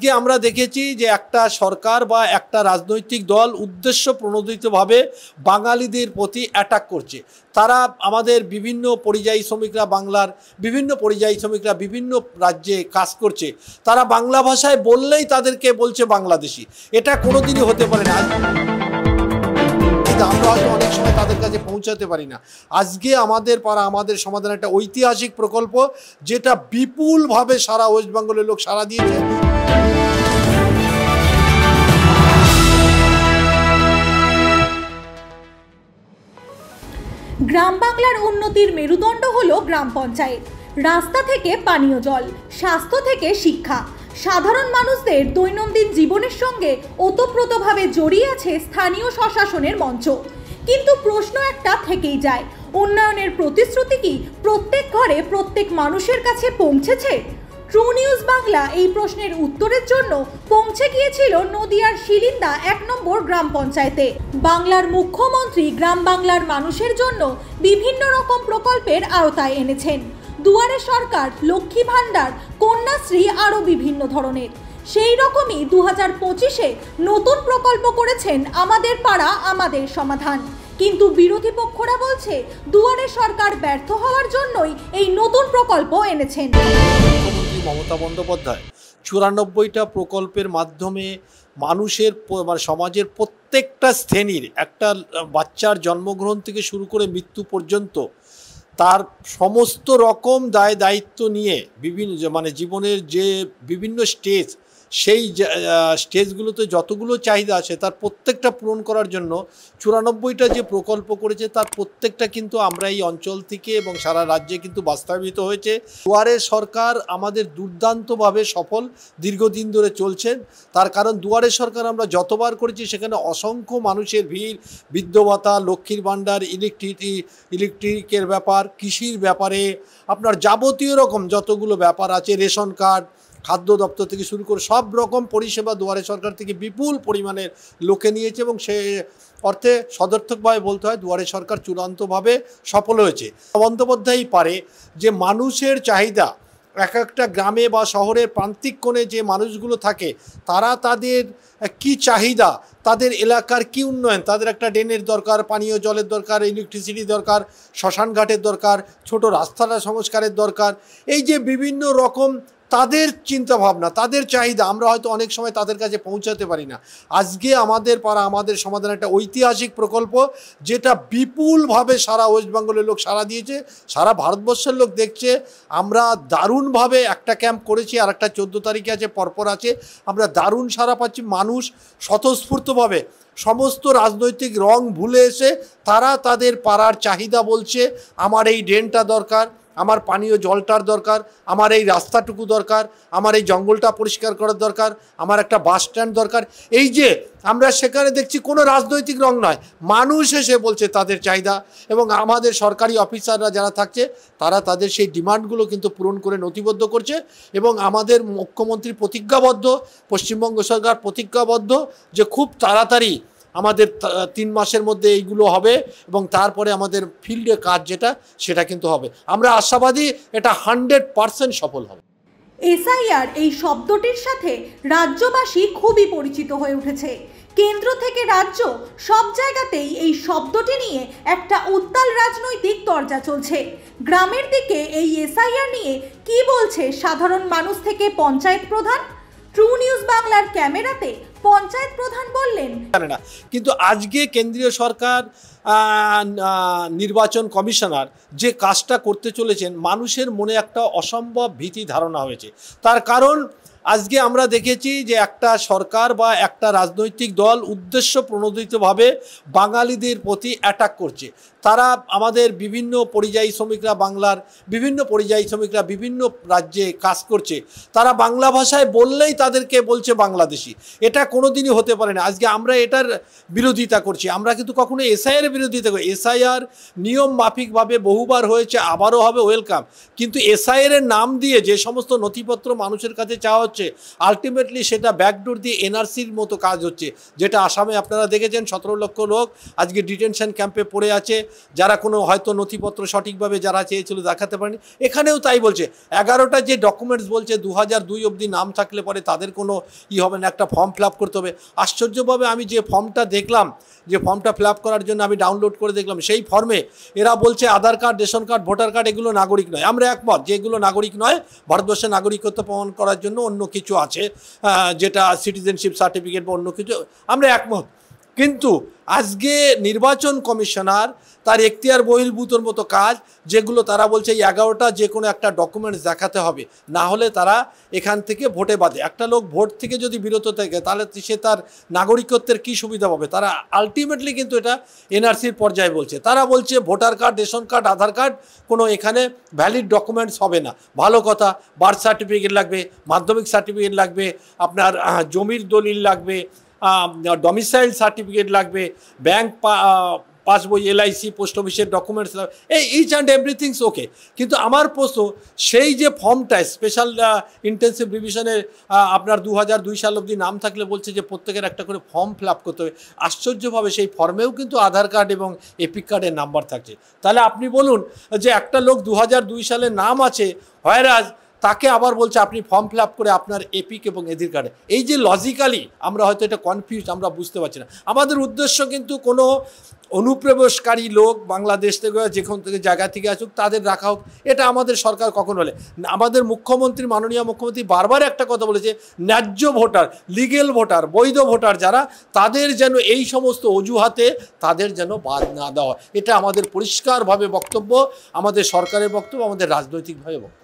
আজকে আমরা দেখেছি যে একটা সরকার বা একটা রাজনৈতিক দল উদ্দেশ্য প্রণোদিতভাবে বাঙালিদের প্রতি অ্যাটাক করছে। তারা আমাদের বিভিন্ন পরিযায়ী শ্রমিকরা, বাংলার বিভিন্ন পরিযায়ী শ্রমিকরা বিভিন্ন রাজ্যে কাজ করছে, তারা বাংলা ভাষায় বললেই তাদেরকে বলছে বাংলাদেশি। এটা কোনোদিনই হতে পারে না। আমরা হয়তো অনেক সময় তাদের কাছে পৌঁছাতে পারি না। আজকে আমাদের পাড়া আমাদের সমাধান একটা ঐতিহাসিক প্রকল্প, যেটা বিপুলভাবে সারা ওয়েস্ট বেঙ্গলের লোক সাড়া দিয়েছে। গ্রাম বাংলার উন্নতির মেরুদণ্ড হলো গ্রাম পঞ্চায়েত। রাস্তা থেকে পানীয় জল, স্বাস্থ্য থেকে শিক্ষা, সাধারণ মানুষদের দৈনন্দিন জীবনের সঙ্গে ওতপ্রোতভাবে জড়িয়ে আছে স্থানীয় স্বশাসনের মঞ্চ। কিন্তু প্রশ্ন একটা থেকেই যায়, উন্নয়নের প্রতিশ্রুতি কি প্রত্যেক ঘরে প্রত্যেক মানুষের কাছে পৌঁছেছে? ট্রু নিউজ বাংলা এই প্রশ্নের উত্তরের জন্য পৌঁছে গিয়েছিল নদিয়ার শিলিন্দা ১ নম্বর গ্রাম পঞ্চায়েতে। বাংলার মুখ্যমন্ত্রী গ্রাম বাংলার মানুষের জন্য বিভিন্ন রকম প্রকল্পের আওতায় এনেছেন। দুয়ারে সরকার, লক্ষ্মী ভাণ্ডার, কন্যাশ্রী আরও বিভিন্ন ধরনের। সেই রকমই 2025-এ নতুন প্রকল্প করেছেন আমাদের পাড়া আমাদের সমাধান। কিন্তু বিরোধী পক্ষরা বলছে দুয়ারে সরকার ব্যর্থ হওয়ার জন্যই এই নতুন প্রকল্প এনেছেন। মুখ্যমন্ত্রী মমতা বন্দ্যোপাধ্যায় 94টা প্রকল্পের মাধ্যমে মানুষের সমাজের প্রত্যেকটা শ্রেণীর, একটা বাচ্চার জন্মগ্রহণ থেকে শুরু করে মৃত্যু পর্যন্ত তার সমস্ত রকম দায়িত্ব নিয়ে বিভিন্ন জীবনের যে বিভিন্ন স্টেজ, সেই স্টেজগুলোতে যতগুলো চাহিদা আছে তার প্রত্যেকটা পূরণ করার জন্য 94টা যে প্রকল্প করেছে তার প্রত্যেকটা কিন্তু আমরা এই অঞ্চল থেকে এবং সারা রাজ্যে কিন্তু বাস্তবায়িত হয়েছে। দুয়ারে সরকার আমাদের দুর্দান্তভাবে সফল, দীর্ঘদিন ধরে চলছেন। তার কারণ দুয়ারে সরকার আমরা যতবার করেছি সেখানে অসংখ্য মানুষের ভিড়, বৃদ্ধ ভাতা, লক্ষ্মীর ভাণ্ডার, ইলেকট্রিকের ব্যাপার, কৃষির ব্যাপারে, আপনার যাবতীয় রকম যতগুলো ব্যাপার আছে, রেশন কার্ড, খাদ্য দপ্তর থেকে শুরু করে সব রকম পরিষেবা দুয়ারে সরকার থেকে বিপুল পরিমাণের লোকে নিয়েছে এবং সে অর্থে সদর্থকভাবে বলতে হয় দুয়ারে সরকার চূড়ান্তভাবে সফল হয়েছে। বন্দ্যোপাধ্যায়ই পারে যে মানুষের চাহিদা, এক একটা গ্রামে বা শহরের প্রান্তিক কোণে যে মানুষগুলো থাকে তারা তাদের কি চাহিদা, তাদের এলাকার কি উন্নয়ন, তাদের একটা ড্রেনের দরকার, পানীয় জলের দরকার, ইলেকট্রিসিটি দরকার, শ্মশান ঘাটের দরকার, ছোট রাস্তাটা সংস্কারের দরকার, এই যে বিভিন্ন রকম তাদের চিন্তাভাবনা, তাদের চাহিদা আমরা হয়তো অনেক সময় তাদের কাছে পৌঁছাতে পারি না। আজকে আমাদের পাড়া আমাদের সমাধান একটা ঐতিহাসিক প্রকল্প, যেটা বিপুলভাবে সারা ওয়েস্ট বেঙ্গলের লোক সাড়া দিয়েছে, সারা ভারতবর্ষের লোক দেখছে। আমরা দারুণভাবে একটা ক্যাম্প করেছি, আর একটা 14 তারিখে আছে, পরপর আছে। আমরা দারুণ সাড়া পাচ্ছি। মানুষ স্বতঃস্ফূর্তভাবে সমস্ত রাজনৈতিক রং ভুলে এসে তারা তাদের পাড়ার চাহিদা বলছে। আমার এই ড্রেনটা দরকার, আমার পানীয় জলটার দরকার, আমার এই রাস্তাটুকু দরকার, আমার এই জঙ্গলটা পরিষ্কার করার দরকার, আমার একটা বাস স্ট্যান্ড দরকার। এই যে আমরা সেখানে দেখছি কোনো রাজনৈতিক রং নয়, মানুষ এসে বলছে তাদের চাহিদা, এবং আমাদের সরকারি অফিসাররা যারা থাকছে তারা তাদের সেই ডিমান্ডগুলো কিন্তু পূরণ করে নথিবদ্ধ করছে। এবং আমাদের মুখ্যমন্ত্রী প্রতিজ্ঞাবদ্ধ, পশ্চিমবঙ্গ সরকার প্রতিজ্ঞাবদ্ধ যে খুব তাড়াতাড়ি আমাদের 3 মাসের মধ্যে এইগুলো হবে এবং তারপরে আমাদের ফিল্ডে কাজ যেটা সেটা কিন্তু হবে। আমরা আশাবাদী এটা 100% সফল হবে। এসআইআর এই শব্দটির সাথে রাজ্যবাসী খুবই পরিচিত হয়ে উঠেছে। কেন্দ্র থেকে রাজ্য সব জায়গাতেই এই শব্দটি নিয়ে একটা উত্তাল রাজনৈতিক তরজা চলছে। গ্রামের দিকে এই এসআইআর নিয়ে কি বলছে সাধারণ মানুষ থেকে পঞ্চায়েত প্রধান? ট্রু নিউজ বাংলার ক্যামেরাতে পঞ্চায়েত প্রধান বললেন, কিন্তু আজকে কেন্দ্রীয় সরকার নির্বাচন কমিশনার যে কাজটা করতে চলেছেন, মানুষের মনে একটা অসম্ভব ভীতি ধারণা হয়েছে। তার কারণ আজকে আমরা দেখেছি যে একটা সরকার বা একটা রাজনৈতিক দল উদ্দেশ্য প্রণোদিতভাবে বাঙালিদের প্রতি অ্যাটাক করছে। তারা আমাদের বিভিন্ন পরিযায়ী শ্রমিকরা, বাংলার বিভিন্ন পরিযায়ী শ্রমিকরা বিভিন্ন রাজ্যে কাজ করছে, তারা বাংলা ভাষায় বললেই তাদেরকে বলছে বাংলাদেশি। এটা কোনোদিনই হতে পারে না। আজকে আমরা এটার বিরোধিতা করছি। আমরা কিন্তু কখনো এসআইআর বিরোধিতা করি। এসআইআর নিয়ম মাফিকভাবে বহুবার হয়েছে, আবারও হবে, ওয়েলকাম। কিন্তু এসআইআর নাম দিয়ে যে সমস্ত নথিপত্র মানুষের কাছে চাওয়া হচ্ছে হচ্ছে, আলটিমেটলি সেটা ব্যাকডোর দিয়ে এনআরসির মতো কাজ হচ্ছে, যেটা আসামে আপনারা দেখেছেন 17 লক্ষ লোক আজকে ডিটেনশন ক্যাম্পে পড়ে আছে, যারা কোনো হয়তো নথিপত্র সঠিকভাবে যারা চেয়েছিল দেখাতে পারেনি। এখানেও তাই বলছে, 11টা যে ডকুমেন্টস বলছে 2002 অবধি নাম থাকলে পরে তাদের কোনো হবে না, একটা ফর্ম ফিল আপ করতে হবে। আশ্চর্যভাবে আমি যে ফর্মটা দেখলাম, যে ফর্মটা ফিল আপ করার জন্য আমি ডাউনলোড করে দেখলাম, সেই ফর্মে এরা বলছে Aadhaar card, ration card, voter card এগুলো নাগরিক নয়। আমরা একমত যে এগুলো নাগরিক নয়, ভারতবর্ষের নাগরিকত্ব প্রমাণ করার জন্য অন্য কিছু আছে, যেটা সিটিজেনশিপ সার্টিফিকেট বা অন্য কিছু, আমরা একমত। কিন্তু আজকে নির্বাচন কমিশনার তার এখতিয়ার বহির্ভূতর মতো কাজ, যেগুলো তারা বলছে এই 11টা যে কোনো একটা ডকুমেন্টস দেখাতে হবে, না হলে তারা এখান থেকে ভোটে বাদে। একটা লোক ভোট থেকে যদি বিরত থাকে তাহলে সে তার নাগরিকত্বের কী সুবিধা পাবে? তারা আলটিমেটলি কিন্তু এটা এনআরসির পর্যায়ে বলছে। তারা বলছে ভোটার কার্ড, রেশন কার্ড, আধার কার্ড কোনো এখানে ভ্যালিড ডকুমেন্টস হবে না। ভালো কথা, বার্থ সার্টিফিকেট লাগবে, মাধ্যমিক সার্টিফিকেট লাগবে, আপনার জমির দলিল লাগবে, ডমিসাইল সার্টিফিকেট লাগবে, ব্যাংক পাসবই, এলআইসি, পোস্ট অফিসের ডকুমেন্টস লাগবে, ইচ অ্যান্ড এভরিথিংস ওকে। কিন্তু আমার প্রশ্ন, সেই যে ফর্মটায় স্পেশাল ইন্টেন্সিভ রিভিশনের আপনার 2002 সাল অবধি নাম থাকলে বলছে যে প্রত্যেকের একটা করে ফর্ম ফিল আপ করতে হবে। আশ্চর্যভাবে সেই ফর্মেও কিন্তু আধার কার্ড এবং এপিক কার্ডের নাম্বার থাকছে। তাহলে আপনি বলুন যে একটা লোক 2002 সালে নাম আছে, হয়রাজ, তাকে আবার বলছে আপনি ফর্ম ফিল আপ করে আপনার এপিক এবং এধির কার্ডে। এই যে লজিক্যালি আমরা হয়তো এটা কনফিউজ, আমরা বুঝতে পারছি না। আমাদের উদ্দেশ্য কিন্তু কোনো অনুপ্রবেশকারী লোক বাংলাদেশ থেকে যেখান থেকে জায়গা থেকে আসুক তাদের রাখা হোক, এটা আমাদের সরকার কখন বলে। আমাদের মুখ্যমন্ত্রী, মাননীয় মুখ্যমন্ত্রী বারবার একটা কথা বলেছে, ন্যায্য ভোটার, লিগেল ভোটার, বৈধ ভোটার যারা, তাদের যেন এই সমস্ত অজুহাতে তাদের যেন বাদ না দেওয়া। এটা আমাদের পরিষ্কারভাবে বক্তব্য, আমাদের সরকারের বক্তব্য, আমাদের রাজনৈতিকভাবে বক্তব্য।